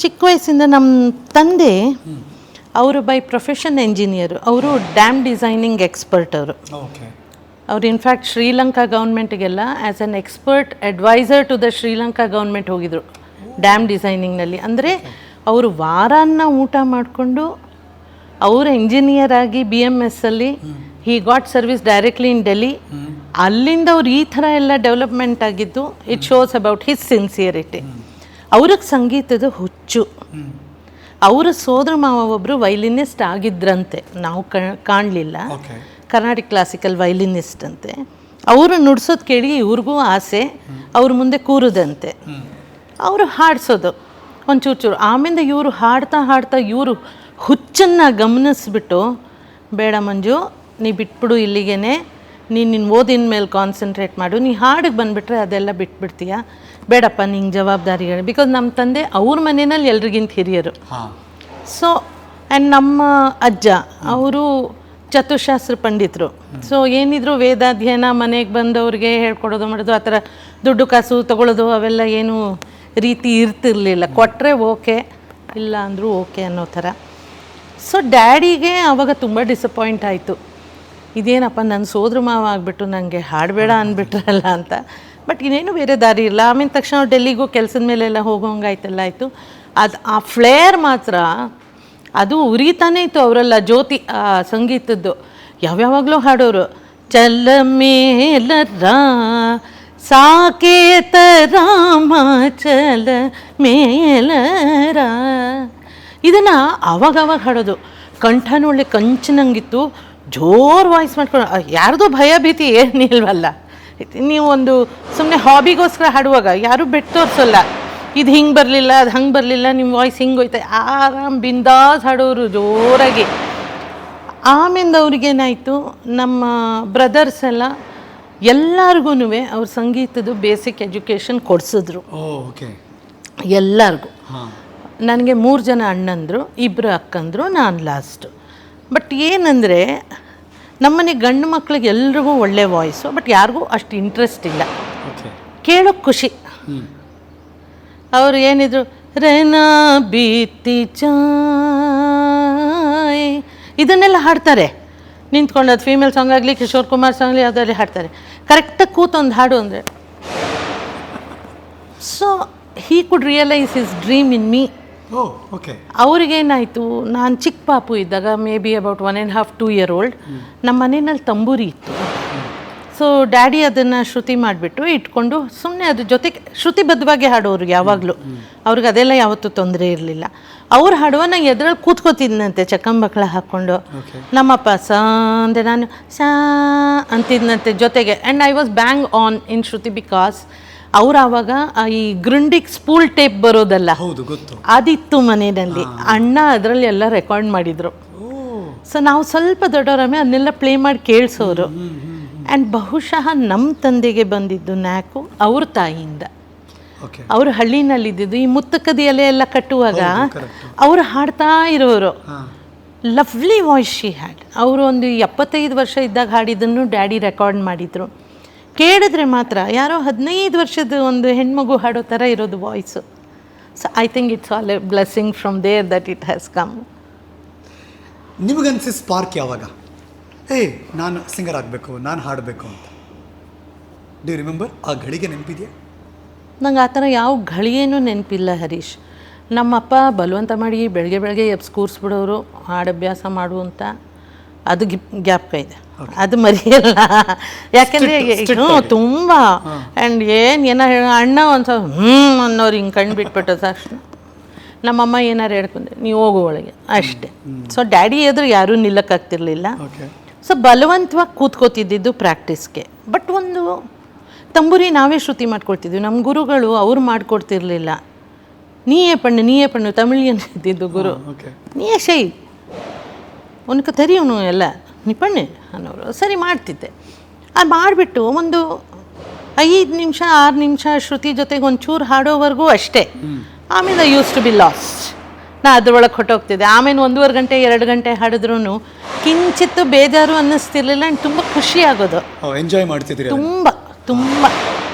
ಚಿಕ್ಕ ವಯಸ್ಸಿಂದ ನಮ್ಮ ತಂದೆ ಅವರು ಬೈ ಪ್ರೊಫೆಷನ್ ಎಂಜಿನಿಯರು, ಅವರು ಡ್ಯಾಮ್ ಡಿಸೈನಿಂಗ್ ಎಕ್ಸ್ಪರ್ಟ್ ಅವರು. ಅವರು ಇನ್ಫ್ಯಾಕ್ಟ್ ಶ್ರೀಲಂಕಾ ಗೌರ್ಮೆಂಟಿಗೆಲ್ಲ as an expert adviser to the Sri Lanka government ಹೋಗಿದ್ರು ಡ್ಯಾಮ್ ಡಿಸೈನಿಂಗ್ನಲ್ಲಿ. ಅಂದರೆ ಅವರು ವಾರಾನ್ನ ಊಟ ಮಾಡಿಕೊಂಡು ಅವರು ಇಂಜಿನಿಯರ್ ಆಗಿ BMS ಅಲ್ಲಿ ಹಿ ಗಾಟ್ ಸರ್ವಿಸ್ ಡೈರೆಕ್ಟ್ಲಿ ಇನ್ ಡೆಲ್ಲಿ. ಅಲ್ಲಿಂದ ಅವ್ರು ಈ ಥರ ಎಲ್ಲ ಡೆವಲಪ್ಮೆಂಟ್ ಆಗಿದ್ದು it shows about his sincerity. ಅವ್ರಿಗೆ ಸಂಗೀತದ ಹುಚ್ಚು. ಅವರ ಸೋದರ ಮಾವ ಒಬ್ಬರು ವೈಲಿನಿಸ್ಟ್ ಆಗಿದ್ರಂತೆ, ನಾವು ಕಾಣಲಿಲ್ಲ. ಕರ್ನಾಟಿಕ್ ಕ್ಲಾಸಿಕಲ್ ವೈಲಿನಿಸ್ಟ್ ಅಂತೆ. ಅವರು ನುಡ್ಸೋದು ಕೇಳಿ ಇವ್ರಿಗೂ ಆಸೆ, ಅವ್ರ ಮುಂದೆ ಕೂರೋದಂತೆ. ಅವರು ಹಾಡಿಸೋದು ಒಂಚೂರು ಚೂರು. ಆಮೇಲೆ ಇವರು ಹಾಡ್ತಾ ಹಾಡ್ತಾ ಇವರು ಹುಚ್ಚನ್ನು ಗಮನಿಸ್ಬಿಟ್ಟು, ಬೇಡ ಮಂಜು ನೀ ಬಿಟ್ಬಿಡು ಇಲ್ಲಿಗೇ, ನಿನ್ನ ಓದಿನ ಮೇಲೆ ಕಾನ್ಸಂಟ್ರೇಟ್ ಮಾಡು, ನೀ ಹಾಡಿಗೆ ಬಂದುಬಿಟ್ರೆ ಅದೆಲ್ಲ ಬಿಟ್ಬಿಡ್ತೀಯ, ಬೇಡಪ್ಪ ನಿಂಗೆ ಜವಾಬ್ದಾರಿಗಳು. ಬಿಕಾಸ್ ನಮ್ಮ ತಂದೆ ಅವ್ರ ಮನೆಯಲ್ಲಿ ಎಲ್ರಿಗಿಂತ ಹಿರಿಯರು. ಸೊ ಆ್ಯಂಡ್ ನಮ್ಮ ಅಜ್ಜ ಅವರು ಚತುಶಾಸ್ತ್ರ ಪಂಡಿತರು. ಸೊ ಏನಿದ್ರು ವೇದಾಧ್ಯಯನ, ಮನೆಗೆ ಬಂದವ್ರಿಗೆ ಹೇಳ್ಕೊಡೋದು ಮಾಡೋದು, ಆ ಥರ ದುಡ್ಡು ಕಾಸು ತೊಗೊಳ್ಳೋದು ಅವೆಲ್ಲ ಏನೂ ರೀತಿ ಇರ್ತಿರ್ಲಿಲ್ಲ. ಕೊಟ್ಟರೆ ಓಕೆ, ಇಲ್ಲ ಅಂದರೂ ಓಕೆ ಅನ್ನೋ ಥರ. ಸೊ ಡ್ಯಾಡಿಗೆ ಆವಾಗ ತುಂಬ ಡಿಸಪಾಯಿಂಟ್ ಆಯಿತು, ಇದೇನಪ್ಪ ನನ್ನ ಸೋದ್ರ ಮಾವ ಆಗಿಬಿಟ್ಟು ನನಗೆ ಹಾಡಬೇಡ ಅಂದ್ಬಿಟ್ರಲ್ಲ ಅಂತ. ಬಟ್ ಇನ್ನೇನು ಬೇರೆ ದಾರಿ ಇಲ್ಲ. ಆಮೇಲೆ ತಕ್ಷಣ ಡೆಲ್ಲಿಗೂ ಕೆಲಸದ ಮೇಲೆಲ್ಲ ಹೋಗೋಂಗಾಯ್ತೆಲ್ಲ ಆಯಿತು. ಅದು ಆ ಫ್ಲೇರ್ ಮಾತ್ರ ಅದು ಉರಿತಾನೇ ಇತ್ತು ಅವರೆಲ್ಲ. ಜ್ಯೋತಿ ಸಂಗೀತದ್ದು ಯಾವ್ಯಾವಾಗಲೂ ಹಾಡೋರು. ಚಲ ಮೇಲರ ಸಾಕೇತ ರಾಮ ಚಲ ಮೇಲರ, ಇದನ್ನು ಅವಾಗವಾಗ ಹಾಡೋದು. ಕಂಠನೊಳ್ಳೆ ಕಂಚಿನಂಗಿತ್ತು, ಜೋರು ವಾಯ್ಸ್ ಮಾಡ್ಕೊಂಡು. ಯಾರ್ದು ಭಯ ಭೀತಿ ಏನಿಲ್ವಲ್ಲ. ನೀವು ಒಂದು ಸುಮ್ಮನೆ ಹಾಬಿಗೋಸ್ಕರ ಹಾಡುವಾಗ ಯಾರೂ ಬೆಟ್ಟು ತೋರಿಸೋಲ್ಲ, ಇದು ಹಿಂಗೆ ಬರಲಿಲ್ಲ, ಅದು ಹಂಗೆ ಬರಲಿಲ್ಲ, ನಿಮ್ಮ ವಾಯ್ಸ್ ಹಿಂಗೆ ಹೋಯ್ತು, ಆರಾಮ್ ಬಿಂದಾಸ್ ಹಾಡೋರು ಜೋರಾಗಿ. ಆಮೇಲೆ ಅವ್ರಿಗೇನಾಯಿತು, ನಮ್ಮ ಬ್ರದರ್ಸ್ ಎಲ್ಲ ಎಲ್ಲರಿಗೂ ಅವ್ರ ಸಂಗೀತದ ಬೇಸಿಕ್ ಎಜುಕೇಷನ್ ಕೊಡಿಸಿದ್ರು ಎಲ್ಲರಿಗೂ. ನನಗೆ 3 ಜನ ಅಣ್ಣಂದರು, 2 ಅಕ್ಕಂದರು, ನಾನು ಲಾಸ್ಟು. ಬಟ್ ಏನಂದರೆ ನಮ್ಮನೆ ಗಂಡು ಮಕ್ಳಿಗೆ ಎಲ್ರಿಗೂ ಒಳ್ಳೆ ವಾಯ್ಸು, ಬಟ್ ಯಾರಿಗೂ ಅಷ್ಟು ಇಂಟ್ರೆಸ್ಟ್ ಇಲ್ಲ. ಕೇಳೋಕ್ಕೆ ಖುಷಿ. ಅವರು ಏನಿದ್ರು ರೇನಾ ಬೀತಿ ಚಾಯ್ ಇದನ್ನೆಲ್ಲ ಹಾಡ್ತಾರೆ ನಿಂತ್ಕೊಂಡು. ಅದು ಫೀಮೇಲ್ ಸಾಂಗ್ ಆಗಲಿ, ಕಿಶೋರ್ ಕುಮಾರ್ ಸಾಂಗ್ ಆಗಲಿ, ಯಾವುದಾಗಲಿ ಹಾಡ್ತಾರೆ. ಕರೆಕ್ಟಾಗಿ ಕೂತೊಂದು ಹಾಡು ಅಂದರೆ. So he could realise his dream in me. ಅವ್ರಿಗೇನಾಯಿತು, ನಾನು ಚಿಕ್ಕ ಪಾಪು ಇದ್ದಾಗ, maybe about 1.5 2 year old, ನಮ್ಮ ಮನೆಯಲ್ಲಿ ತಂಬೂರಿ ಇತ್ತು. ಸೊ ಡ್ಯಾಡಿ ಅದನ್ನು ಶ್ರುತಿ ಮಾಡಿಬಿಟ್ಟು ಇಟ್ಕೊಂಡು ಸುಮ್ಮನೆ ಅದ್ರ ಜೊತೆಗೆ ಶ್ರುತಿಬದ್ಧವಾಗಿ ಹಾಡೋರು ಯಾವಾಗಲೂ. ಅವ್ರಿಗೆ ಅದೆಲ್ಲ ಯಾವತ್ತೂ ತೊಂದರೆ ಇರಲಿಲ್ಲ. ಅವ್ರು ಹಾಡುವ ನಾನು ಎದ್ರಲ್ಲಿ ಕೂತ್ಕೋತಿದ್ನಂತೆ ಚಕ್ಕಂಬಕ್ಳ ಹಾಕ್ಕೊಂಡು. ನಮ್ಮಪ್ಪ ಸಾ ಅಂದರೆ ನಾನು ಸಾ ಅಂತಿದ್ನಂತೆ ಜೊತೆಗೆ. And I was bang on in Shruti because ಅವ್ರು ಆವಾಗ ಈ ಗ್ರಿಂಡಿಗೆ ಸ್ಪೂಲ್ ಟೇಪ್ ಬರೋದಲ್ಲ, ಅದಿತ್ತು ಮನೆಯಲ್ಲಿ. ಅಣ್ಣ ಅದರಲ್ಲಿ ಎಲ್ಲ ರೆಕಾರ್ಡ್ ಮಾಡಿದರು. ಸೊ ನಾವು ಸ್ವಲ್ಪ ದೊಡ್ಡವರಮ್ಮೆ ಅದನ್ನೆಲ್ಲ ಪ್ಲೇ ಮಾಡಿ ಕೇಳಿಸೋರು. ಆ್ಯಂಡ್ ಬಹುಶಃ ನಮ್ಮ ತಂದೆಗೆ ಬಂದಿದ್ದು ನ್ಯಾಕು ಅವ್ರ ತಾಯಿಯಿಂದ. ಅವರು ಹಳ್ಳಿನಲ್ಲಿದ್ದು ಈ ಮುತ್ತಕದ ಎಲೆ ಎಲ್ಲ ಕಟ್ಟುವಾಗ ಅವರು ಹಾಡ್ತಾ ಇರೋರು. Lovely voice she had. ಅವರು ಒಂದು 75 ವರ್ಷ ಇದ್ದಾಗ ಹಾಡಿದ್ದನ್ನು ಡ್ಯಾಡಿ ರೆಕಾರ್ಡ್ ಮಾಡಿದರು. ಕೇಳಿದ್ರೆ ಮಾತ್ರ ಯಾರೋ 15 ವರ್ಷದ ಒಂದು ಹೆಣ್ಮಗು ಹಾಡೋ ಥರ ಇರೋದು voice. So I think it's all a blessing from there that it has come. ನಿಮಗನ್ಸಿ ಸ್ಪಾರ್ಕ್ ಯಾವಾಗ, ನಾನು ಸಿಂಗರ್ ಆಗಬೇಕು, ನಾನು ಹಾಡಬೇಕು ಅಂತ? Do you remember? ಆ ಘಳಿಗೆ ನೆನಪಿದೆಯಾ? ನಂಗೆ ಆ ಥರ ಯಾವ ಘಳಿಗೇನೂ ನೆನಪಿಲ್ಲ ಹರೀಶ್. ನಮ್ಮಪ್ಪ ಬಲವಂತ ಮಾಡಿ ಬೆಳಗ್ಗೆ ಎಬ್ಸ್ ಕೂರಿಸ್ಬಿಡೋರು, ಹಾಡಭ್ಯಾಸ ಮಾಡು ಅಂತ. ಅದು ಜ್ಞಾಪಕ ಇದೆ, ಅದು ಮರೆಯಲ್ಲ. ಯಾಕೆಂದರೆ ತುಂಬ ಆ್ಯಂಡ್ ಏನೋ ಅಣ್ಣ ಒಂದು ಅನ್ನೋರು ಹಿಂಗೆ ಕಣ್ಣು ಬಿಟ್ಬಿಟ್ಟು ತಕ್ಷಣ ನಮ್ಮಮ್ಮ ಏನಾರು ಹೇಳ್ಕೊಂಡೆ, ನೀವು ಹೋಗೋ ಒಳಗೆ ಅಷ್ಟೇ. ಸೊ ಡ್ಯಾಡಿ ಎದುರು ಯಾರೂ ನಿಲ್ಲಕ್ಕಾಗ್ತಿರ್ಲಿಲ್ಲ. ಸೊ ಬಲವಂತವಾಗಿ ಕೂತ್ಕೋತಿದ್ದಿದ್ದು ಪ್ರಾಕ್ಟೀಸ್ಗೆ. ಬಟ್ ಒಂದು ತಂಬೂರಿ ನಾವೇ ಶ್ರುತಿ ಮಾಡ್ಕೊಳ್ತಿದ್ವಿ. ನಮ್ಮ ಗುರುಗಳು ಅವ್ರು ಮಾಡಿಕೊಡ್ತಿರ್ಲಿಲ್ಲ. ನೀಯೇ ಪಣ್ಣು ತಮಿಳಿಯನ್ ಇದ್ದಿದ್ದು ಗುರು. ನೀಯೇ ಶೈ ಉನಕ್ಕೆ ತೆರಿಯವನು ಎಲ್ಲ ನಿಪಣ್ಣೆ ಅನ್ನೋರು. ಸರಿ ಮಾಡ್ತಿದ್ದೆ. ಅದು ಮಾಡಿಬಿಟ್ಟು ಒಂದು 5 ನಿಮಿಷ 6 ನಿಮಿಷ ಶ್ರುತಿ ಜೊತೆಗೆ ಒಂಚೂರು ಹಾಡೋವರೆಗೂ ಅಷ್ಟೇ. ಆಮೇಲೆ I used to be lost. ನಾ ಅದ್ರೊಳಗೆ ಹೊಟ್ಟೋಗ್ತಿದ್ದೆ. ಆಮೇಲೆ 1.5 ಗಂಟೆ 2 ಗಂಟೆ ಹಾಡಿದ್ರೂ ಕಿಂಚಿತ್ತು ಬೇಜಾರು ಅನ್ನಿಸ್ತಿರ್ಲಿಲ್ಲ. ಆ್ಯಂಡ್ ತುಂಬ ಖುಷಿ ಆಗೋದು, ಎಂಜಾಯ್ ಮಾಡ್ತಿದ್ರಿ ತುಂಬ.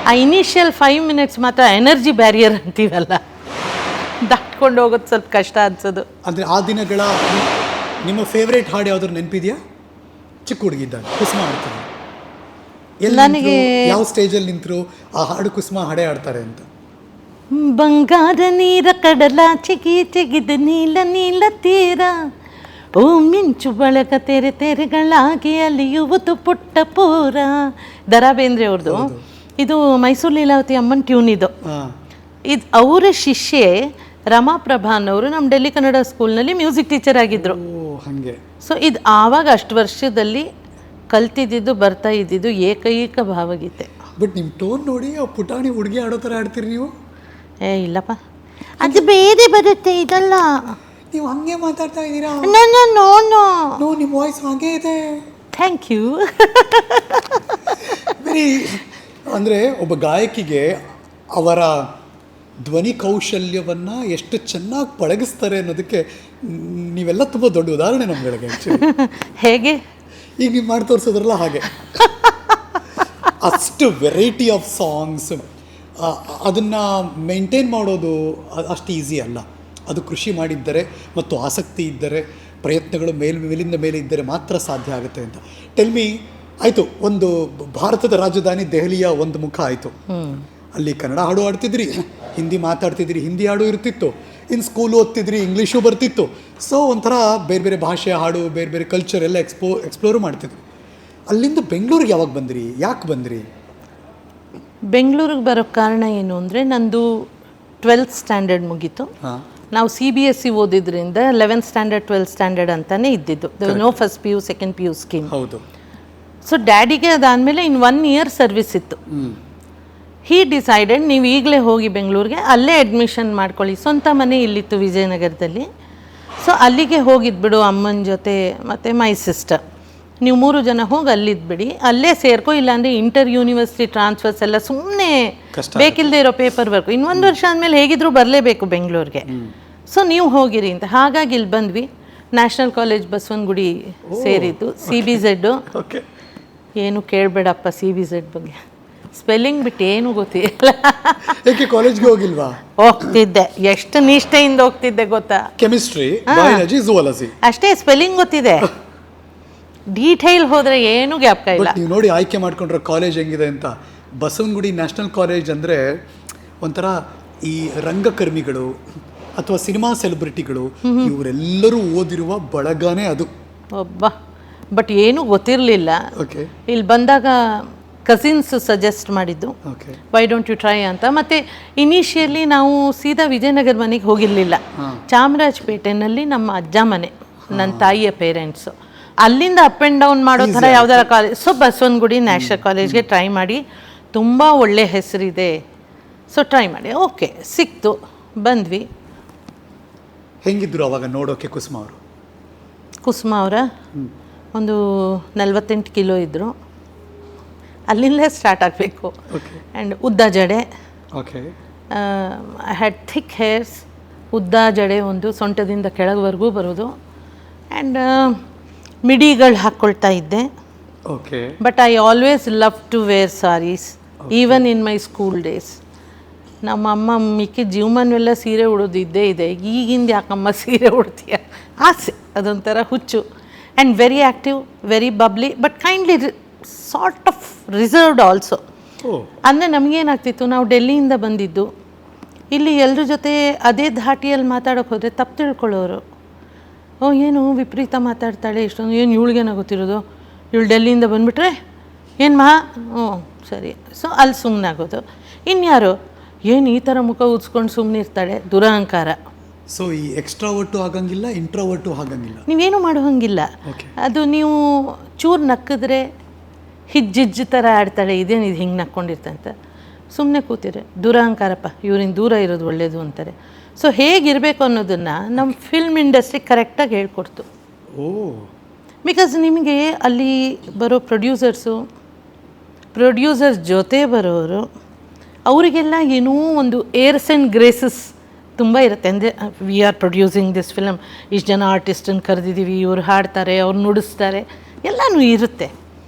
ಆ ಇನಿಷಿಯಲ್ 5 minutes ಮಾತ್ರ ಎನರ್ಜಿ ಬ್ಯಾರಿಯರ್ ಅಂತೀವಲ್ಲ, ದಾಟ್ಕೊಂಡು ಹೋಗೋದು ಸ್ವಲ್ಪ ಕಷ್ಟ ಅನ್ಸೋದು. ಅಂದರೆ ಆ ದಿನಗಳ ನಿಮ್ಮ ಫೇವ್ರೇಟ್ ಹಾಡು ಯಾವ್ದಾದ್ರು ನೆನಪಿದೆಯಾ? ಚಿಕ್ಕ ಹುಡುಗಿದ್ದಾಗ ಕುಸುಮ ಹಾಡ್ತಾರೆ, ನನಗೆ ಯಾವ ಸ್ಟೇಜಲ್ಲಿ ನಿಂತರು ಆ ಹಾಡು ಕುಸುಮ ಹಾಡೇ ಆಡ್ತಾರೆ ಅಂತ. ಬಂಗಾರ ನೀರ ಕಡಲ ಚಿಗಿದ ನೀಲ ನೀಲ ತೀರ, ಓ ಮಿಂಚು ಬಳಗ ತೆರೆಗಳಾಗಿ ಅಲಿಯುವುದು ಪುಟ್ಟ ಪೂರ. ದ.ರಾ ಬೇಂದ್ರೆ ಅವ್ರದ್ದು. ಇದು ಮೈಸೂರು ಲೀಲಾವತಿ ಅಮ್ಮನ ಟ್ಯೂನ್ ಇದು. ಇದು ಅವರ ಶಿಷ್ಯೆ ರಮಾಪ್ರಭಾನ್ ಅವರು ನಮ್ಮ ಡೆಲ್ಲಿ ಕನ್ನಡ ಸ್ಕೂಲ್ನಲ್ಲಿ ಮ್ಯೂಸಿಕ್ ಟೀಚರ್ ಆಗಿದ್ದರು. ಹಾಗೆ. ಸೊ ಇದು ಆವಾಗ ಅಷ್ಟು ವರ್ಷದಲ್ಲಿ ಕಲ್ತಿದ್ದು ಬರ್ತಾ ಇದ್ದಿದ್ದು ಏಕೈಕ ಭಾವಗೀತೆ. ಬಟ್ ನಿಮ್ಮ ಟೋನ್ ನೋಡಿ ಆ ಪುಟಾಣಿ ಹುಡುಗಿ ಆಡೋ ಥರ ಆಡ್ತೀರಿ ನೀವು. ಇಲ್ಲಪ್ಪ, ಅದು ಬೇರೆ ಬರುತ್ತೆ, ಇದಲ್ಲ. ನೀವು ಹಂಗೆ ಮಾತಾಡ್ತಾ ಇದ್ದೀರಾ? ನೋ, ನಿಮ್ಮ ವಾಯ್ಸ್ ಹಾಗೆ ಇದೆ. Thank you. ವೆರಿ ಅಂದರೆ ಒಬ್ಬ ಗಾಯಕಿಗೆ ಅವರ ಧ್ವನಿ ಕೌಶಲ್ಯವನ್ನು ಎಷ್ಟು ಚೆನ್ನಾಗಿ ಪಳಗಿಸ್ತಾರೆ ಅನ್ನೋದಕ್ಕೆ ನೀವೆಲ್ಲ ತುಂಬ ದೊಡ್ಡ ಉದಾಹರಣೆ ನಮ್ಗಳಿಗೆ. ಹೇಗೆ? ಈಗ ನೀವು ಮಾಡಿ ತೋರಿಸೋದ್ರಲ್ಲ ಹಾಗೆ. ಅಷ್ಟು ವೆರೈಟಿ ಆಫ್ ಸಾಂಗ್ಸ್, ಅದನ್ನು ಮೇಂಟೈನ್ ಮಾಡೋದು ಅಷ್ಟು ಈಸಿ ಅಲ್ಲ. ಅದು ಕೃಷಿ ಮಾಡಿದ್ದರೆ ಮತ್ತು ಆಸಕ್ತಿ ಇದ್ದರೆ, ಪ್ರಯತ್ನಗಳು ಮೇಲಿಂದ ಮೇಲೆ ಇದ್ದರೆ ಮಾತ್ರ ಸಾಧ್ಯ ಆಗುತ್ತೆ ಅಂತ. ಟೆಲ್ಮಿ, ಆಯಿತು, ಒಂದು ಭಾರತದ ರಾಜಧಾನಿ ದೆಹಲಿಯ ಒಂದು ಮುಖ ಆಯಿತು. ಅಲ್ಲಿ ಕನ್ನಡ ಹಾಡು ಆಡ್ತಿದ್ರಿ, ಹಿಂದಿ ಮಾತಾಡ್ತಿದ್ರಿ, ಹಿಂದಿ ಹಾಡು ಇರ್ತಿತ್ತು, ಇನ್ನು ಸ್ಕೂಲು ಓದ್ತಿದ್ರಿ, ಇಂಗ್ಲೀಷು ಬರ್ತಿತ್ತು. ಸೊ ಒಂಥರ ಬೇರೆ ಬೇರೆ ಭಾಷೆ ಹಾಡು, ಬೇರೆ ಬೇರೆ ಕಲ್ಚರ್ ಎಲ್ಲ ಎಕ್ಸ್ಪ್ಲೋರು ಮಾಡ್ತಿದ್ವಿ. ಅಲ್ಲಿಂದ ಬೆಂಗಳೂರಿಗೆ ಯಾವಾಗ ಬಂದ್ರಿ? ಯಾಕೆ ಬಂದ್ರಿ? ಬೆಂಗಳೂರಿಗೆ ಬರೋಕ್ಕೆ ಕಾರಣ ಏನು ಅಂದರೆ, ನಂದು 12th ಸ್ಟ್ಯಾಂಡರ್ಡ್ ಮುಗೀತು. ನಾವು CBSE ಓದಿದ್ರಿಂದ 11th standard 12th standard ಅಂತಲೇ ಇದ್ದಿದ್ದು. No first PU second PU scheme. ಹೌದು. ಸೊ ಡ್ಯಾಡಿಗೆ ಅದಾದಮೇಲೆ ಇನ್ನು 1 year ಸರ್ವಿಸ್ ಇತ್ತು. ಹೀ ಡಿಸೈಡೆಡ್, ನೀವು ಈಗಲೇ ಹೋಗಿ ಬೆಂಗಳೂರಿಗೆ, ಅಲ್ಲೇ ಅಡ್ಮಿಷನ್ ಮಾಡ್ಕೊಳ್ಳಿ. ಸ್ವಂತ ಮನೆ ಇಲ್ಲಿತ್ತು ವಿಜಯನಗರದಲ್ಲಿ. ಸೊ ಅಲ್ಲಿಗೆ ಹೋಗಿದ್ಬಿಡು ಅಮ್ಮನ ಜೊತೆ ಮತ್ತು ಮೈ ಸಿಸ್ಟರ್. ನೀವು 3 ಜನ ಹೋಗಿ ಅಲ್ಲಿದ್ಬಿಡಿ, ಅಲ್ಲೇ ಸೇರ್ಕೊ. ಇಲ್ಲಾಂದರೆ ಇಂಟರ್ ಯೂನಿವರ್ಸಿಟಿ ಟ್ರಾನ್ಸ್ಫರ್ಸ್ ಎಲ್ಲ ಸುಮ್ಮನೆ ಬೇಕಿಲ್ಲದೆ ಇರೋ ಪೇಪರ್ ವರ್ಕು. ಇನ್ನು 1 ವರ್ಷ ಆದಮೇಲೆ ಹೇಗಿದ್ರೂ ಬರಲೇಬೇಕು ಬೆಂಗಳೂರಿಗೆ. ಸೊ ನೀವು ಹೋಗಿರಿ ಅಂತ. ಹಾಗಾಗಿ ಇಲ್ಲಿ ಬಂದ್ವಿ. ನ್ಯಾಷನಲ್ ಕಾಲೇಜ್ ಬಸವನಗುಡಿ ಸೇರಿದ್ದು. CBZ. ಏನು ಕೇಳಬೇಡಪ್ಪ CBZ ಬಗ್ಗೆ, ಸ್ಪೆಲ್ಲಿಂಗ್ ಬಿಟ್ಟು ಏನು ಗೊತ್ತಿಲ್ಲ. ಏಕೆ ಕಾಲೇಜ್ಗೆ ಹೋಗಿಲ್ವಾ? ಹೋಗ್ತಿದ್ದೆ, ಎಷ್ಟು ನಿಷ್ಠೆಯಿಂದ ಹೋಗ್ತಿದ್ದೆ ಗೊತ್ತಾ. ಕೆಮಿಸ್ಟ್ರಿ, ಬಯಾಲಜಿ, ಝೂವಾಲಜಿ ಅಷ್ಟೇ ಸ್ಪೆಲ್ಲಿಂಗ್ ಗೊತ್ತಿದೆ. ಡೀಟೇಲ್ ಹೋದರೆ ಏನು ಜ್ಞಾಪಕ ಇಲ್ಲ. ನೀವು ನೋಡಿ ಆಯ್ಕೆ ಮಾಡ್ಕೊಂಡ್ರೆ ಕಾಲೇಜ್ ಹೆಂಗಿದೆ ಅಂತ. ಬಸವನಗುಡಿ ನ್ಯಾಷನಲ್ ಕಾಲೇಜ್ ಅಂದರೆ ಒಂಥರ ಈ ರಂಗಕರ್ಮಿಗಳು ಅಥವಾ ಸಿನಿಮಾ ಸೆಲೆಬ್ರಿಟಿಗಳು ಇವರೆಲ್ಲರೂ ಓದಿರುವ ಬಳಗನೇ ಅದು. ಒಬ್ಬ ಬಟ್ ಏನೂ ಗೊತ್ತಿರಲಿಲ್ಲ. ಓಕೆ. ಇಲ್ಲಿ ಬಂದಾಗ ಕಸಿನ್ಸ್ ಸಜೆಸ್ಟ್ ಮಾಡಿದ್ದು, ವೈ ಡೋಂಟ್ ಯು ಟ್ರೈ ಅಂತ. ಮತ್ತು ಇನಿಷಿಯಲಿ ನಾವು ಸೀದಾ ವಿಜಯನಗರ ಮನೆಗೆ ಹೋಗಿರಲಿಲ್ಲ. ಚಾಮರಾಜಪೇಟೆನಲ್ಲಿ ನಮ್ಮ ಅಜ್ಜ ಮನೆ, ನನ್ನ ತಾಯಿಯ ಪೇರೆಂಟ್ಸು. ಅಲ್ಲಿಂದ ಅಪ್ ಆ್ಯಂಡ್ ಡೌನ್ ಮಾಡೋ ಥರ ಯಾವ್ದಾರ ಕಾಲೇಜ್. ಸೊ ಬಸವನಗುಡಿ ನ್ಯಾಷನಲ್ ಕಾಲೇಜ್ಗೆ ಟ್ರೈ ಮಾಡಿ, ತುಂಬ ಒಳ್ಳೆ ಹೆಸರಿದೆ. ಸೊ ಟ್ರೈ ಮಾಡಿ, ಓಕೆ ಸಿಕ್ತು, ಬಂದ್ವಿ. ಹೆಂಗಿದ್ರು ಅವಾಗ ನೋಡೋಕೆ ಕುಸುಮ ಅವರು? ಕುಸುಮ ಅವರ ಒಂದು 48 ಕಿಲೋ ಇದ್ದರು. ಅಲ್ಲಿಂದಲೇ ಸ್ಟಾರ್ಟ್ ಆಗಬೇಕು. ಆ್ಯಂಡ್ ಉದ್ದ ಜಡೆ, ಐ ಹ್ಯಾಡ್ ಥಿಕ್ ಹೇರ್ಸ್, ಉದ್ದ ಜಡೆ, ಒಂದು ಸೊಂಟದಿಂದ ಕೆಳಗವರೆಗೂ ಬರೋದು. ಆ್ಯಂಡ್ ಮಿಡಿಗಳು ಹಾಕ್ಕೊಳ್ತಾ ಇದ್ದೆ. But I always love to wear saris, even in my school days. ನಮ್ಮ ಅಮ್ಮ ಮಿಕ್ಕಿ ಜೀವಮಾನವೆಲ್ಲ ಸೀರೆ ಉಡೋದು ಇದ್ದೇ ಇದೆ. ಈಗಿಂದ ಯಾಕಮ್ಮ ಸೀರೆ ಉಡ್ತೀಯ, ಆಸೆ, ಅದೊಂಥರ ಹುಚ್ಚು. And very active, very bubbly, but kindly sort of reserved also. ಅಂದರೆ ನಮಗೇನಾಗ್ತಿತ್ತು, ನಾವು ಡೆಲ್ಲಿಯಿಂದ ಬಂದಿದ್ದು, ಇಲ್ಲಿ ಎಲ್ಲರ ಜೊತೆ ಅದೇ ಧಾಟಿಯಲ್ಲಿ ಮಾತಾಡೋಕೆ ಹೋದರೆ ತಪ್ಪು ತಿಳ್ಕೊಳ್ಳೋರು. ಓ ಏನು ವಿಪರೀತ ಮಾತಾಡ್ತಾಳೆ, ಇಷ್ಟೊಂದು ಏನು ಇವಳಿಗೇನೋ ಗೊತ್ತಿರೋದು, ಇವಳು ಡೆಲ್ಲಿಯಿಂದ ಬಂದುಬಿಟ್ರೆ ಏನು ಹ್ಞೂ ಸರಿ. ಸೊ ಅಲ್ಲಿ ಸುಮ್ಮನೆ ಆಗೋದು. ಇನ್ಯಾರು ಏನು ಈ ಥರ ಮುಖ ಉಜ್ಕೊಂಡು ಸುಮ್ಮನೆ ಇರ್ತಾಳೆ, ದುರಹಂಕಾರ. ಸೊ ಈ ಎಕ್ಸ್ಟ್ರಾವರ್ಟು ಆಗಂಗಿಲ್ಲ, ಇಂಟ್ರಾವರ್ಟು ಆಗಂಗಿಲ್ಲ, ನೀವೇನು ಮಾಡೋ ಹಂಗಿಲ್ಲ. ಅದು ನೀವು ಚೂರು ನಕ್ಕಿದ್ರೆ ಹಿಜ್ಜಿಜ್ಜು ಥರ ಆಡ್ತಾಳೆ, ಇದೇನು ಇದು ಹಿಂಗೆ ನಕ್ಕೊಂಡಿರ್ತಂತ. ಸುಮ್ಮನೆ ಕೂತಿರೆ ದುರಹಂಕಾರಪ್ಪ, ಇವರಿಂದ ದೂರ ಇರೋದು ಒಳ್ಳೆಯದು ಅಂತಾರೆ. ಸೊ ಹೇಗಿರಬೇಕು ಅನ್ನೋದನ್ನು ನಮ್ಮ ಫಿಲ್ಮ್ ಇಂಡಸ್ಟ್ರಿ ಕರೆಕ್ಟಾಗಿ ಹೇಳ್ಕೊಡ್ತು. ಬಿಕಾಸ್ ನಿಮಗೆ ಅಲ್ಲಿ ಬರೋ ಪ್ರೊಡ್ಯೂಸರ್ಸ್ ಜೊತೆ ಬರೋರು, ಅವರಿಗೆಲ್ಲ ಏನೋ ಒಂದು ಏರ್ಸ್ ಆ್ಯಂಡ್ ಗ್ರೇಸಸ್ ತುಂಬ ಇರುತ್ತೆ. ಅಂದರೆ we are producing this film, ಇಷ್ಟು ಜನ ಆರ್ಟಿಸ್ಟನ್ನು ಕರೆದಿದ್ದೀವಿ, ಇವ್ರು ಹಾಡ್ತಾರೆ, ಅವ್ರು ನುಡಿಸ್ತಾರೆ, ಎಲ್ಲನೂ ಇರುತ್ತೆ.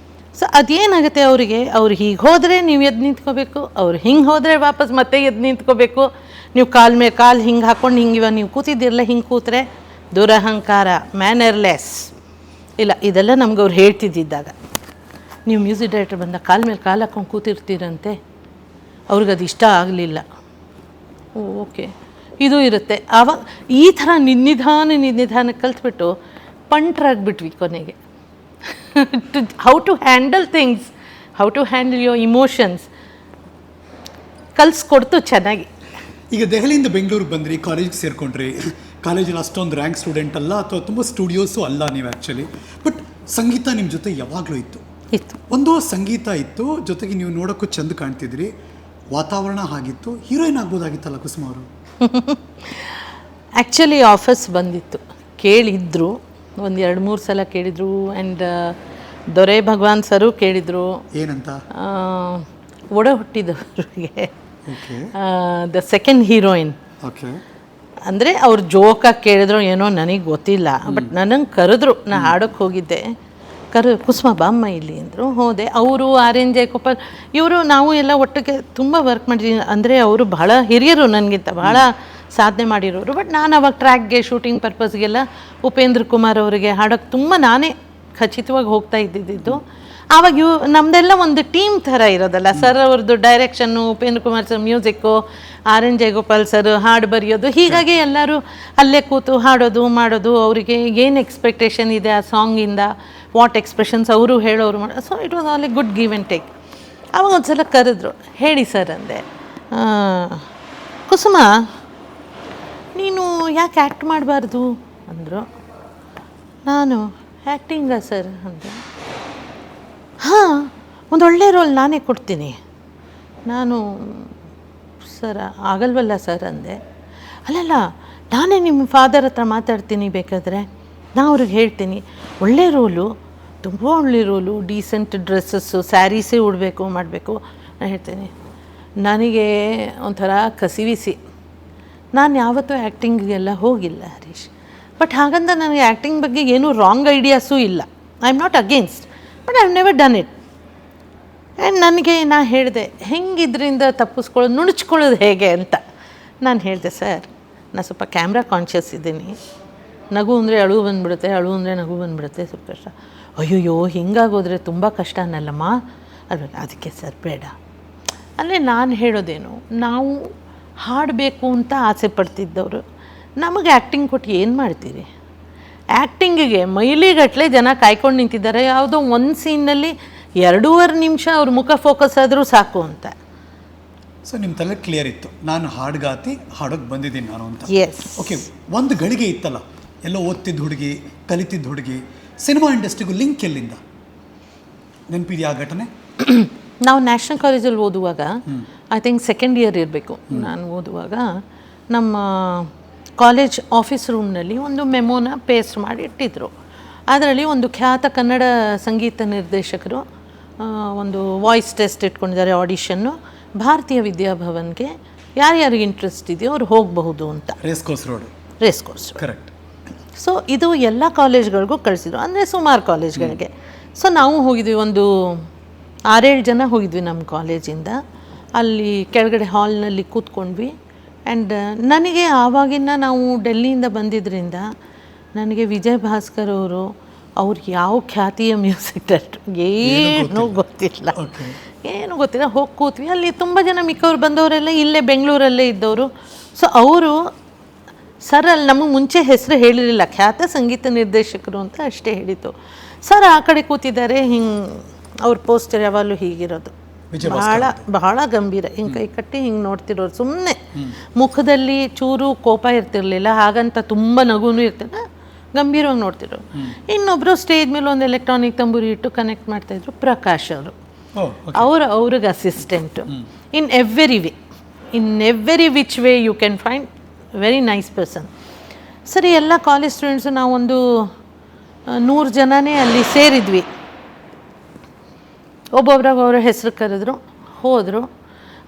ಸೊ ಅದೇನಾಗುತ್ತೆ ಅವರಿಗೆ, ಅವ್ರು ಹೀಗೆ ಹೋದರೆ ನೀವು ಎದ್ದು ನಿಂತ್ಕೋಬೇಕು, ಅವ್ರು ಹಿಂಗೆ ಹೋದರೆ ವಾಪಸ್ ಮತ್ತೆ ಎದ್ದು ನಿಂತ್ಕೋಬೇಕು. ನೀವು ಕಾಲ್ ಮೇಲೆ ಕಾಲು ಹಿಂಗೆ ಹಾಕ್ಕೊಂಡು ಹಿಂಗೆ ಇವಾಗ ನೀವು ಕೂತಿದ್ದಿರಲ್ಲ, ಹಿಂಗೆ ಕೂತ್ರೆ ದುರಹಂಕಾರ, ಮ್ಯಾನರ್ಲೆಸ್. ಇಲ್ಲ, ಇದೆಲ್ಲ ನಮ್ಗೆ ಅವ್ರು ಹೇಳ್ತಿದ್ದಿದ್ದಾಗ. ನೀವು ಮ್ಯೂಸಿಕ್ ಡೈರೆಕ್ಟರ್ ಬಂದ ಕಾಲ ಮೇಲೆ ಕಾಲು ಹಾಕ್ಕೊಂಡು ಕೂತಿರ್ತೀರಂತೆ, ಅವ್ರಿಗದು ಇಷ್ಟ ಆಗಲಿಲ್ಲ. ಓಕೆ, ಇದು ಇರುತ್ತೆ. ಆವಾಗ ಈ ಥರ ನಿಧಾನ ಕಲ್ತ್ಬಿಟ್ಟು ಪಂಟ್ರಾಗ್ಬಿಟ್ವಿ ಕೊನೆಗೆ. How to handle things, how to handle your emotions ಕಲಿಸ್ಕೊಡ್ತು ಚೆನ್ನಾಗಿ. ಈಗ ದೆಹಲಿಯಿಂದ ಬೆಂಗಳೂರಿಗೆ ಬಂದ್ರಿ, ಕಾಲೇಜಿಗೆ ಸೇರಿಕೊಂಡ್ರಿ. ಕಾಲೇಜಲ್ಲಿ ಅಷ್ಟೊಂದು ರ್ಯಾಂಕ್ ಸ್ಟೂಡೆಂಟ್ ಅಲ್ಲ, ಅಥವಾ ತುಂಬ ಸ್ಟುಡಿಯೋಸು ಅಲ್ಲ ನೀವು ಆ್ಯಕ್ಚುಲಿ. ಬಟ್ ಸಂಗೀತ ನಿಮ್ಮ ಜೊತೆ ಯಾವಾಗಲೂ ಇತ್ತು. ಒಂದು ಸಂಗೀತ ಇತ್ತು, ಜೊತೆಗೆ ನೀವು ನೋಡೋಕ್ಕೂ ಚೆಂದ ಕಾಣ್ತಿದ್ರಿ, ವಾತಾವರಣ ಆಗಿತ್ತು. ಹೀರೋಯಿನ್ ಆಗ್ಬೋದಾಗಿತ್ತಲ್ಲ ಕುಸುಮ ಅವರು? ಆ್ಯಕ್ಚುಲಿ ಆಫರ್ಸ್ ಬಂದಿತ್ತು, ಕೇಳಿದ್ರು, ಒಂದು 2-3 ಸಲ ಕೇಳಿದರು. ಆ್ಯಂಡ್ ದೊರೆ ಭಗವಾನ್ ಸರು ಕೇಳಿದರು. ಏನಂತ? ಒಡ ಹುಟ್ಟಿದವರಿಗೆ ದ ಸೆಕೆಂಡ್ ಹೀರೋಯಿನ್. ಓಕೆ. ಅಂದರೆ ಅವ್ರು ಜೋಕಾಗಿ ಕೇಳಿದ್ರು ಏನೋ ನನಗೆ ಗೊತ್ತಿಲ್ಲ. ಬಟ್ ನನಗೆ ಕರೆದ್ರು, ನಾ ಹಾಡೋಕ್ಕೆ ಹೋಗಿದ್ದೆ. ಕುಸುಮ ಬಾಮ್ಮ ಇಲ್ಲಿ ಅಂದರು. ಹೋದೆ. ಅವರು RN ಜಯಗೋಪಾಲ್ ಇವರು ನಾವು ಎಲ್ಲ ಒಟ್ಟಿಗೆ ತುಂಬ ವರ್ಕ್ ಮಾಡಿದ್ದೀವಿ. ಅಂದರೆ ಅವರು ಬಹಳ ಹಿರಿಯರು ನನಗಿಂತ, ಬಹಳ ಸಾಧನೆ ಮಾಡಿರೋರು. ಬಟ್ ನಾನು ಅವಾಗ ಟ್ರ್ಯಾಕ್ಗೆ, ಶೂಟಿಂಗ್ ಪರ್ಪಸ್ಗೆಲ್ಲ ಉಪೇಂದ್ರ ಕುಮಾರ್ ಅವರಿಗೆ ಹಾಡೋಕ್ಕೆ ತುಂಬ ನಾನೇ ಖಚಿತವಾಗಿ ಹೋಗ್ತಾ ಇದ್ದಿದ್ದು. ಆವಾಗ ನಮ್ಮದೆಲ್ಲ ಒಂದು ಟೀಮ್ ಥರ ಇರೋದಲ್ಲ. ಸರ್ ಅವ್ರದ್ದು direction, Upendra Kumar sir music, RN Jayagopal sir ಹಾಡು ಬರೆಯೋದು. ಹೀಗಾಗಿ ಎಲ್ಲರೂ ಅಲ್ಲೇ ಕೂತು ಹಾಡೋದು ಮಾಡೋದು. ಅವರಿಗೆ ಏನು ಎಕ್ಸ್ಪೆಕ್ಟೇಷನ್ ಇದೆ ಆ ಸಾಂಗಿಂದ, ವಾಟ್ ಎಕ್ಸ್ಪ್ರೆಷನ್ಸ್ ಅವರು ಹೇಳೋರು ಮಾಡೋದು. So it was all A good give and take. ಆವಾಗ ಒಂದು ಸಲ ಕರೆದ್ರು. ಹೇಳಿ ಸರ್ ಅಂದೆ. ಕುಸುಮ, ನೀನು ಯಾಕೆ ಆ್ಯಕ್ಟ್ ಮಾಡಬಾರ್ದು ಅಂದರು. ನಾನು ಆ್ಯಕ್ಟಿಂಗಾ ಸರ್ ಅಂದೆ. ಹಾಂ, ಒಂದೊಳ್ಳೆ ರೋಲ್ ನಾನೇ ಕೊಡ್ತೀನಿ. ನಾನು ಸರ್ ಆಗಲ್ವಲ್ಲ ಸರ್ ಅಂದೆ. ಅಲ್ಲಲ್ಲ, ನಾನೇ ನಿಮ್ಮ ಫಾದರ್ ಹತ್ರ ಮಾತಾಡ್ತೀನಿ, ಬೇಕಾದರೆ ನಾ ಅವ್ರಿಗೆ ಹೇಳ್ತೀನಿ. ಒಳ್ಳೆ ರೋಲು, ತುಂಬ ಒಳ್ಳೆ ರೋಲು, ಡೀಸೆಂಟ್ ಡ್ರೆಸ್ಸಸ್ಸು, ಸ್ಯಾರೀಸೇ ಉಡಬೇಕು ಮಾಡಬೇಕು. ನಾನು ಹೇಳ್ತೀನಿ. ನನಗೆ ಒಂಥರ ಕಸಿವಿಸಿ, ನಾನು ಯಾವತ್ತೂ ಆ್ಯಕ್ಟಿಂಗಿಗೆಲ್ಲ ಹೋಗಿಲ್ಲ ಹರೀಶ್. ಬಟ್ ಹಾಗಂತ ನನಗೆ ಆ್ಯಕ್ಟಿಂಗ್ ಬಗ್ಗೆ ಏನೂ ರಾಂಗ್ ಐಡಿಯಾಸೂ ಇಲ್ಲ. I am not against, but I have never done it. And ನನಗೆ ನಾ ಹೇಳಿದೆ, ಹೆಂಗೆ ಇದರಿಂದ ತಪ್ಪಿಸ್ಕೊಳ್ಳೋದು, ನುಣುಚ್ಕೊಳ್ಳೋದು ಹೇಗೆ ಅಂತ. ನಾನು ಹೇಳಿದೆ, ಸರ್ ನಾನು ಸ್ವಲ್ಪ ಕ್ಯಾಮ್ರಾ ಕಾನ್ಷಿಯಸ್ ಇದ್ದೀನಿ. ನಗು ಅಂದರೆ ಅಳು ಬಂದುಬಿಡುತ್ತೆ, ಅಳು ಅಂದರೆ ನಗು ಬಂದುಬಿಡುತ್ತೆ, ಸ್ವಲ್ಪ ಕಷ್ಟ. ಅಯ್ಯೋಯ್ಯೋ, ಹಿಂಗಾಗೋದ್ರೆ ತುಂಬ ಕಷ್ಟ ಅನ್ನಲ್ಲಮ್ಮ ಅಲ್ವ. ಅದಕ್ಕೆ ಸರ್ ಬೇಡ. ಅಲ್ಲೇ ನಾನು ಹೇಳೋದೇನು, ನಾವು ಹಾಡಬೇಕು ಅಂತ ಆಸೆ ಪಡ್ತಿದ್ದವರು ನಮಗೆ ಆ್ಯಕ್ಟಿಂಗ್ ಕೊಟ್ಟು ಏನು ಮಾಡ್ತೀರಿ? ಆ್ಯಕ್ಟಿಂಗಿಗೆ ಮೈಲಿಗಟ್ಟಲೆ ಜನ ಕಾಯ್ಕೊಂಡು ನಿಂತಿದ್ದಾರೆ. ಯಾವುದೋ ಒಂದು ಸೀನ್ನಲ್ಲಿ 2.5 ನಿಮಿಷ ಅವ್ರ ಮುಖ ಫೋಕಸ್ ಆದರೂ ಸಾಕು ಅಂತ. ಸೊ ನಿಮ್ಮ ತಲೆ ಕ್ಲಿಯರ್ ಇತ್ತು, ನಾನು ಹಾಡುಗಾತಿ, ಹಾಡೋಕ್ಕೆ ಬಂದಿದ್ದೀನಿ ನಾನು ಅಂತ. ಎಸ್. ಓಕೆ. ಒಂದು ಗಳಿಗೆ ಇತ್ತಲ್ಲ, ಎಲ್ಲೋ ಓದ್ತಿದ್ದ ಹುಡುಗಿ, ಕಲಿತಿದ್ದ ಹುಡುಗಿ, ಸಿನಿಮಾ ಇಂಡಸ್ಟ್ರಿಗೂ ಲಿಂಕ್ ಎಲ್ಲಿಂದ? ನೆನಪಿದೆಯಾ ಆ ಘಟನೆ? ನಾವು ನ್ಯಾಷನಲ್ ಕಾಲೇಜಲ್ಲಿ ಓದುವಾಗ, ಐ ಥಿಂಕ್ ಸೆಕೆಂಡ್ ಇಯರ್ ಇರಬೇಕು, ನಾನು ಓದುವಾಗ ನಮ್ಮ ಕಾಲೇಜ್ ಆಫೀಸ್ ರೂಮ್ನಲ್ಲಿ ಒಂದು ಮೆಮೋನ ಪೇಸ್ಟ್ ಮಾಡಿ ಇಟ್ಟಿದ್ರು. ಅದರಲ್ಲಿ ಒಂದು ಖ್ಯಾತ ಕನ್ನಡ ಸಂಗೀತ ನಿರ್ದೇಶಕರು ಒಂದು ವಾಯ್ಸ್ ಟೆಸ್ಟ್ ಇಟ್ಕೊಂಡಿದ್ದಾರೆ, ಆಡಿಷನ್ನು. ಭಾರತೀಯ ವಿದ್ಯಾಭವನ್ಗೆ ಯಾರ್ಯಾರಿಗೆ ಇಂಟ್ರೆಸ್ಟ್ ಇದೆಯೋ ಅವ್ರು ಹೋಗಬಹುದು ಅಂತ. Race course road. Correct. So ಇದು ಎಲ್ಲ ಕಾಲೇಜ್ಗಳಿಗೂ ಕಳಿಸಿದ್ರು, ಅಂದರೆ ಸುಮಾರು ಕಾಲೇಜ್ಗಳಿಗೆ. ಸೊ ನಾವು ಹೋಗಿದ್ವಿ, ಒಂದು 6-7 ಜನ ಹೋಗಿದ್ವಿ ನಮ್ಮ ಕಾಲೇಜಿಂದ. ಅಲ್ಲಿ ಕೆಳಗಡೆ ಹಾಲ್ನಲ್ಲಿ ಕೂತ್ಕೊಂಡ್ವಿ. ಆ್ಯಂಡ್ ನನಗೆ ಆವಾಗಿನ ನಾವು ಡೆಲ್ಲಿಯಿಂದ ಬಂದಿದ್ದರಿಂದ ನನಗೆ ವಿಜಯ್ ಭಾಸ್ಕರ್ ಅವರು, ಅವ್ರು ಯಾವ ಖ್ಯಾತಿಯ ಮ್ಯೂಸಿಕ್ ಡೈರೆಕ್ಟ್ರು ಏನೂ ಗೊತ್ತಿಲ್ಲ, ಹೋಗಿ ಕೂತ್ವಿ. ಅಲ್ಲಿ ತುಂಬ ಜನ ಮಿಕ್ಕವ್ರು ಬಂದವರೆಲ್ಲ ಇಲ್ಲೇ ಬೆಂಗಳೂರಲ್ಲೇ ಇದ್ದವರು. ಸೊ ಅವರು ಸರ್ ಅಲ್ಲಿ ನಮಗೆ ಮುಂಚೆ ಹೆಸರು ಹೇಳಿರಲಿಲ್ಲ, ಖ್ಯಾತ ಸಂಗೀತ ನಿರ್ದೇಶಕರು ಅಂತ ಅಷ್ಟೇ ಹೇಳಿತು. ಸರ್ ಆ ಕಡೆ ಕೂತಿದ್ದಾರೆ, ಹಿಂಗೆ ಅವ್ರ ಪೋಸ್ಟರ್ ಯಾವಾಗಲೂ ಹೀಗಿರೋದು, ಬಹಳ ಗಂಭೀರ, ಹಿಂಗೆ ಕೈ ಕಟ್ಟಿ ಹಿಂಗೆ ನೋಡ್ತಿರೋರು. ಸುಮ್ಮನೆ ಮುಖದಲ್ಲಿ ಚೂರು ಕೋಪ ಇರ್ತಿರ್ಲಿಲ್ಲ, ಹಾಗಂತ ತುಂಬ ನಗುನೂ ಇರ್ತಿಲ್ಲ, ಗಂಭೀರವಾಗಿ ನೋಡ್ತಿರೋರು. ಇನ್ನೊಬ್ಬರು ಸ್ಟೇಜ್ ಮೇಲೆ ಒಂದು ಎಲೆಕ್ಟ್ರಾನಿಕ್ ತಂಬೂರಿ ಇಟ್ಟು ಕನೆಕ್ಟ್ ಮಾಡ್ತಾಯಿದ್ರು, ಪ್ರಕಾಶ್ ಅವರು. ಅವ್ರಿಗೆ assistant. In every which way you can find very nice person. ಸರಿ, ಎಲ್ಲ ಕಾಲೇಜ್ ಸ್ಟೂಡೆಂಟ್ಸು ನಾವೊಂದು 100 ಜನನೇ ಅಲ್ಲಿ ಸೇರಿದ್ವಿ. ಒಬ್ಬೊಬ್ರಾಗ ಅವರ ಹೆಸರು ಕರೆದ್ರು, ಹೋದರು.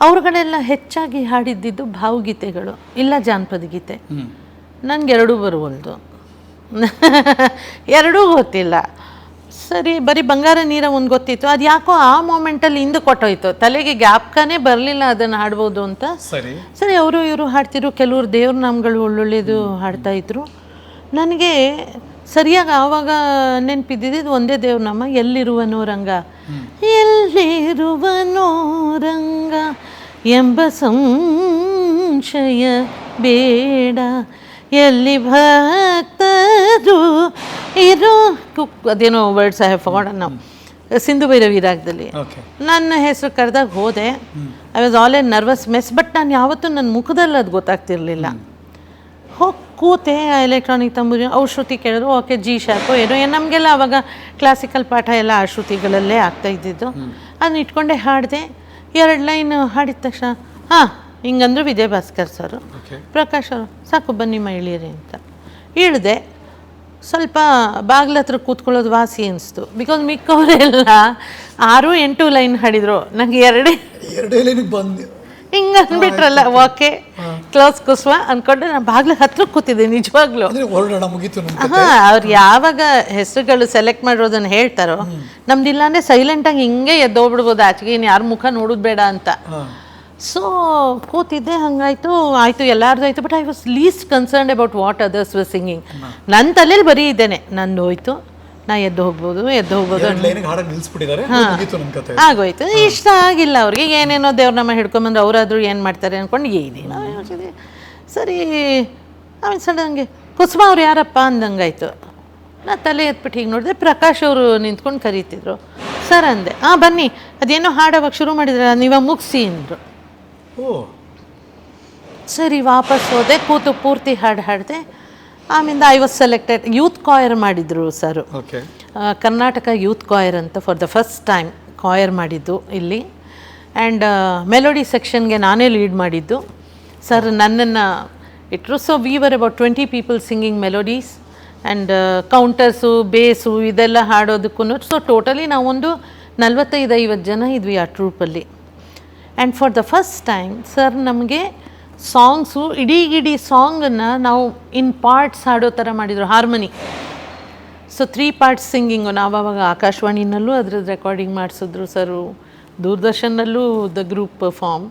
ಅವ್ರುಗಳೆಲ್ಲ ಹೆಚ್ಚಾಗಿ ಹಾಡಿದ್ದಿದ್ದು ಭಾವಗೀತೆಗಳು, ಇಲ್ಲ ಜಾನಪದ ಗೀತೆ. ನನಗೆ ಎರಡೂ ಬರುವಲ್ದು, ಎರಡೂ ಗೊತ್ತಿಲ್ಲ. ಸರಿ ಬರೀ ಬಂಗಾರ ನೀರ ಒಂದು ಗೊತ್ತಿತ್ತು, ಅದು ಯಾಕೋ ಆ ಮೂಮೆಂಟಲ್ಲಿ ಹಿಂದೆ ಕೊಟ್ಟೋಯ್ತು, ತಲೆಗೆ ಜ್ಞಾಪಕನೇ ಬರಲಿಲ್ಲ ಅದನ್ನು ಹಾಡ್ಬೋದು ಅಂತ. ಸರಿ ಅವರು ಇವರು ಹಾಡ್ತಿದ್ರು, ಕೆಲವರು ದೇವ್ರ ನಾಮಗಳು ಒಳ್ಳೊಳ್ಳೆದು ಹಾಡ್ತಾಯಿದ್ರು. ನನಗೆ ಸರಿಯಾಗಿ ಆವಾಗ ನೆನಪಿದ್ದಿದ್ದು ಒಂದೇ ದೇವ್ರ ನಾಮ, ಎಲ್ಲಿರುವನೋ ರಂಗ, ಎಲ್ಲಿರುವನೋ ರಂಗ ಎಂಬ ಸಂಶಯ ಬೇಡ, ಎಲ್ಲಿ ಭಕ್ತರು ಇರೋ ಅದೇನೋ words I have forgotten now, Sindhu Bhairavi ರಾಗದಲ್ಲಿ ನನ್ನ ಹೆಸರು ಕರೆದಾಗ ಹೋದೆ. I was all a nervous mess, but ನಾನು ಯಾವತ್ತೂ ನನ್ನ ಮುಖದಲ್ಲಿ ಅದು ಗೊತ್ತಾಗ್ತಿರ್ಲಿಲ್ಲ. ಹೋಗಿ ಕೂತೆ, ಎಲೆಕ್ಟ್ರಾನಿಕ್ ತಂಬೂರಿ ಅವ್ರ ಶ್ರುತಿ ಕೇಳಿದ್ರು, ಓಕೆ ಜಿ ಶಾರ್ಪು ಏನೋ, ನಮಗೆಲ್ಲ ಆವಾಗ ಕ್ಲಾಸಿಕಲ್ ಪಾಠ ಎಲ್ಲ ಆ ಶ್ರುತಿಗಳಲ್ಲೇ ಆಗ್ತಾ ಇದ್ದಿದ್ದು. ಅದನ್ನ ಇಟ್ಕೊಂಡೆ ಹಾಡಿದೆ. 2 ಲೈನ್ ಹಾಡಿದ ತಕ್ಷಣ ಹಾಂ ಹಿಂಗಂದ್ರು ವಿಜಯ್ ಭಾಸ್ಕರ್ ಸರು, ಪ್ರಕಾಶ್ ಅವರು ಸಾಕು ಬನ್ನಿ ಇಳೀರಿ ಅಂತ ಇಳಿದೆ. ಸ್ವಲ್ಪ ಬಾಗ್ಲ ಹತ್ರ ಕೂತ್ಕೊಳ್ಳೋದು ವಾಸಿ ಅನಿಸ್ತು, ಬಿಕಾಸ್ ಮಿಕ್ಕವರೆಲ್ಲ 6-8 ಲೈನ್ ಹಾಡಿದ್ರು, ನನಗೆ 2 ಲೈನಿಗೆ ಬಂದು ಹಿಂಗೆ ಅಂದ್ಬಿಟ್ರಲ್ಲ, ಓಕೆ ಕ್ಲೋಸ್ ಕುಸ್ವ ಅಂದ್ಕೊಂಡು ನಾನು ಬಾಗ್ಲ ಹತ್ರ ಕೂತಿದ್ದೆ ನಿಜವಾಗ್ಲೂ. ಹಾಂ, ಅವ್ರು ಯಾವಾಗ ಹೆಸರುಗಳು ಸೆಲೆಕ್ಟ್ ಮಾಡಿರೋದನ್ನು ಹೇಳ್ತಾರೋ, ನಮ್ದಿಲ್ಲ ಅಂದರೆ ಸೈಲೆಂಟಾಗಿ ಹಿಂಗೆ ಎದ್ದೋಗ್ಬಿಡ್ಬೋದು ಆಚೆಗೆ, ಇನ್ನು ಯಾರ ಮುಖ ನೋಡೋದು ಬೇಡ ಅಂತ. ಸೊ ಕೂತಿದ್ದೆ, ಹಂಗಾಯ್ತು ಆಯಿತು ಎಲ್ಲಾರ್ದು ಆಯಿತು. But I was least concerned about what others were singing. ನನ್ನ ತಲೆಯಲ್ಲಿ ಬರೀ ಇದ್ದೇನೆ, ನಂದು ಹೋಯ್ತು, ನಾ ಎದ್ದು ಹೋಗ್ಬೋದು ಆಗೋಯ್ತು. ಇಷ್ಟ ಆಗಿಲ್ಲ ಅವ್ರಿಗೆ, ಏನೇನೋ ದೇವ್ರ ನಮ್ಮ ಹಿಡ್ಕೊಂಬಂದ್ರೆ ಅವರಾದ್ರೂ ಏನು ಮಾಡ್ತಾರೆ ಅಂದ್ಕೊಂಡು ಏನೇನೋ ಯೋಚಿಸಿದೆ. ಸರಿ ಆಮೇಲೆ ಸಡನ್ಗೆ ಕುಸುಮ ಅವ್ರು ಯಾರಪ್ಪ ಅಂದಂಗಾಯ್ತು. ನಾ ತಲೆ ಎತ್ಬಿಟ್ಟು ಹೀಗೆ ನೋಡಿದೆ, ಪ್ರಕಾಶ್ ಅವರು ನಿಂತ್ಕೊಂಡು ಕರೀತಿದ್ರು. ಸರ್ ಅಂದೆ, ಬನ್ನಿ ಅದೇನೋ ಹಾಡೋವಾಗ ಶುರು ಮಾಡಿದ್ರೆ ನೀವ ಮುಗಿಸಿ ಅಂದರು. ಸರಿ ವಾಪಸ್ ಹೋದೆ, ಕೂತು ಪೂರ್ತಿ ಹಾಡು ಹಾಡಿದೆ. ಆಮೇಲೆ I was selected, youth coir ಮಾಡಿದರು ಸರು, ಕರ್ನಾಟಕ ಯೂತ್ ಕಾಯರ್ ಅಂತ for the first time coir ಮಾಡಿದ್ದು ಇಲ್ಲಿ. ಆ್ಯಂಡ್ ಮೆಲೋಡಿ ಸೆಕ್ಷನ್ಗೆ ನಾನೇ ಲೀಡ್ ಮಾಡಿದ್ದು. ಸರ್ ನನ್ನನ್ನು ಇಟ್ಟರು. So we were about 20 people singing melodies and counters bass ಇದೆಲ್ಲ ಹಾಡೋದಕ್ಕೂ. ಸೊ ಟೋಟಲಿ ನಾವೊಂದು 45-50 ಜನ ಇದ್ವಿ ಆ ಟ್ರೂಪಲ್ಲಿ. And for the first time sir ನಮಗೆ ಸಾಂಗ್ಸು ಇಡೀ ಸಾಂಗನ್ನು ನಾವು ಇನ್ ಪಾರ್ಟ್ಸ್ ಹಾಡೋ ಥರ ಮಾಡಿದರು, ಹಾರ್ಮನಿ. So 3 parts singing. ನಾವು ಆವಾಗ ಆಕಾಶವಾಣಿನಲ್ಲೂ ಅದ್ರದ್ದು ರೆಕಾರ್ಡಿಂಗ್ ಮಾಡಿಸಿದ್ರು ಸರು, ದೂರದರ್ಶನಲ್ಲೂ ದ ಗ್ರೂಪ್ ಪರ್ಫಾರ್ಮ್.